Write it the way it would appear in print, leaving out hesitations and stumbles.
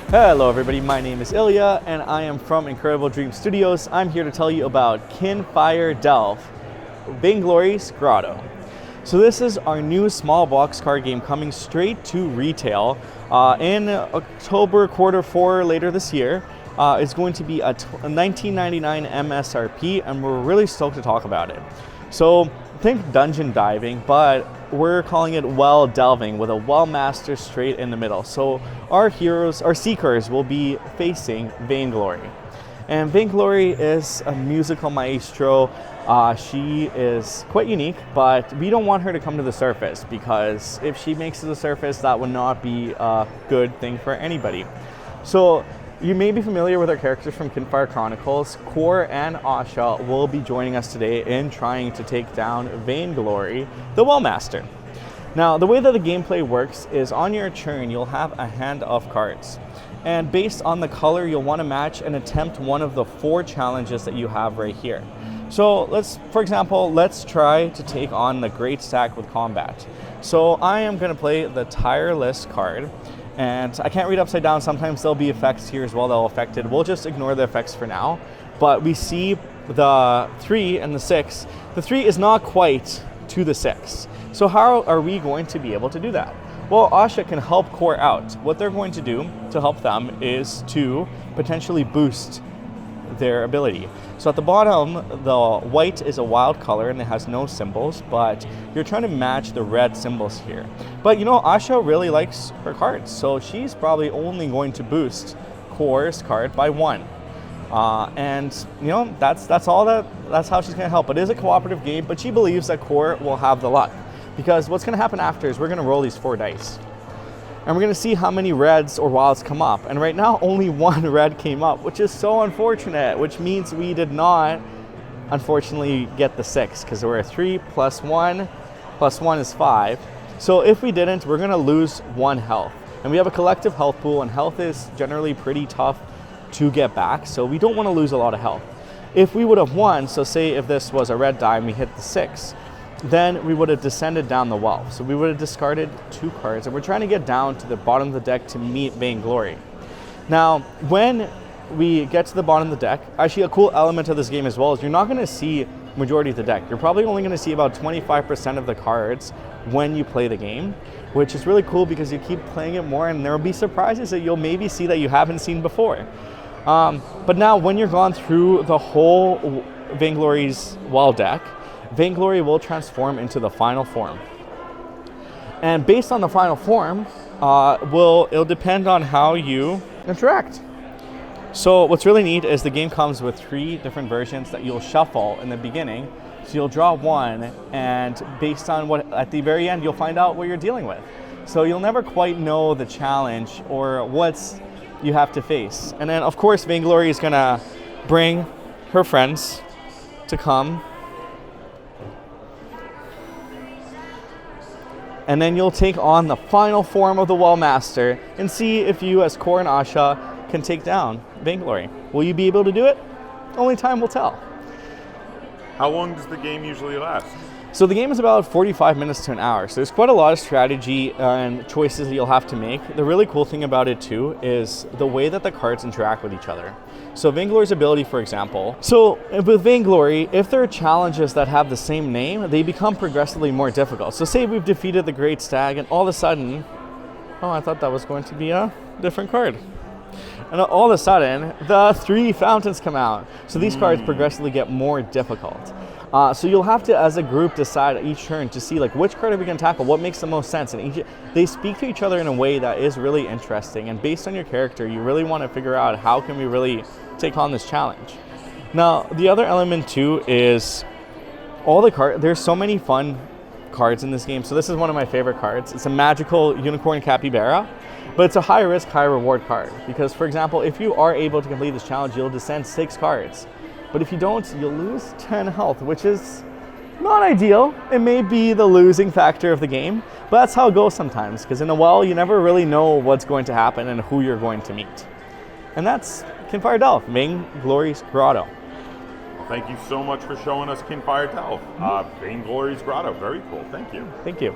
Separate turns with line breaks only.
Hello everybody, my name is Ilya and I am from Incredible Dream Studios. I'm here to tell you about Kinfire Delve, Vainglory's Grotto. So this is our new small box card game coming straight to retail in October Q4 later this year. It's going to be a $19.99 MSRP and we're really stoked to talk about it. So think dungeon diving, but we're calling it well delving with a well master straight in the middle. So our heroes, our seekers, will be facing Vainglory. And Vainglory is a musical maestro. She is quite unique, but we don't want her to come to the surface because if she makes it to the surface, that would not be a good thing for anybody. So you may be familiar with our characters from Kinfire Chronicles. Kor and Asha will be joining us today in trying to take down Vainglory, the Wellmaster. Now, the way that the gameplay works is on your turn, you'll have a hand of cards. And based on the color, you'll want to match and attempt one of the 4 challenges that you have right here. So for example, let's try to take on the Great Stack with combat. So I am going to play the Tireless card. And I can't read upside down. Sometimes there'll be effects here as well that'll affect it. We'll just ignore the effects for now. But we see the 3 and the 6. The 3 is not quite to the 6. So how are we going to be able to do that? Well, Asha can help Kor out. What they're going to do to help them is to potentially boost their ability. So at the bottom, the white is a wild color and it has no symbols, but you're trying to match the red symbols here. But you know, Asha really likes her cards, so she's probably only going to boost Kor's card by 1. And you know, that's how she's gonna help. It is a cooperative game, but she believes that Kor will have the luck. Because what's gonna happen after is we're gonna roll these 4 dice. And we're gonna see how many reds or wilds come up. And right now, only 1 red came up, which is so unfortunate, which means we did not, unfortunately, get the 6, because we're a 3 plus 1 is 5. So if we didn't, we're gonna lose 1 health. And we have a collective health pool, and health is generally pretty tough to get back, so we don't wanna lose a lot of health. If we would have won, so say if this was a red die and we hit the 6, then we would have descended down the well. So we would have discarded 2 cards, and we're trying to get down to the bottom of the deck to meet Vainglory. Now, when we get to the bottom of the deck, actually a cool element of this game as well is you're not gonna see majority of the deck. You're probably only gonna see about 25% of the cards when you play the game, which is really cool because you keep playing it more and there'll be surprises that you'll maybe see that you haven't seen before. But now when you're gone through the whole Vainglory's well deck, Vainglory will transform into the final form. And based on the final form, it'll depend on how you interact. So what's really neat is the game comes with 3 different versions that you'll shuffle in the beginning. So you'll draw 1, and based on what, at the very end, you'll find out what you're dealing with. So you'll never quite know the challenge or what's you have to face. And then of course, Vainglory is gonna bring her friends to come. And then you'll take on the final form of the Wellmaster and see if you, as Kor and Asha, can take down Vainglory. Will you be able to do it? Only time will tell.
How long does the game usually last?
So the game is about 45 minutes to an hour. So there's quite a lot of strategy and choices that you'll have to make. The really cool thing about it too is the way that the cards interact with each other. So Vainglory's ability, for example. So with Vainglory, if there are challenges that have the same name, they become progressively more difficult. So say we've defeated the Great Stag and all of a sudden, oh, I thought that was going to be a different card. And all of a sudden, the 3 fountains come out. So these cards progressively get more difficult. So you'll have to, as a group, decide each turn to see like which card are we going to tackle, what makes the most sense. And they speak to each other in a way that is really interesting. And based on your character, you really want to figure out how can we really take on this challenge. Now, the other element too is all the cards. There's so many fun cards in this game. So this is one of my favorite cards. It's a magical unicorn capybara, but it's a high risk, high reward card. Because for example, if you are able to complete this challenge, you'll descend 6 cards. But if you don't, you'll lose 10 health, which is not ideal. It may be the losing factor of the game, but that's how it goes sometimes. Because in a well, you never really know what's going to happen and who you're going to meet. And that's Kinfire Delve, Vainglory's Grotto.
Thank you so much for showing us Kinfire Delve. Vainglory's Grotto, very cool, thank you.
Thank you.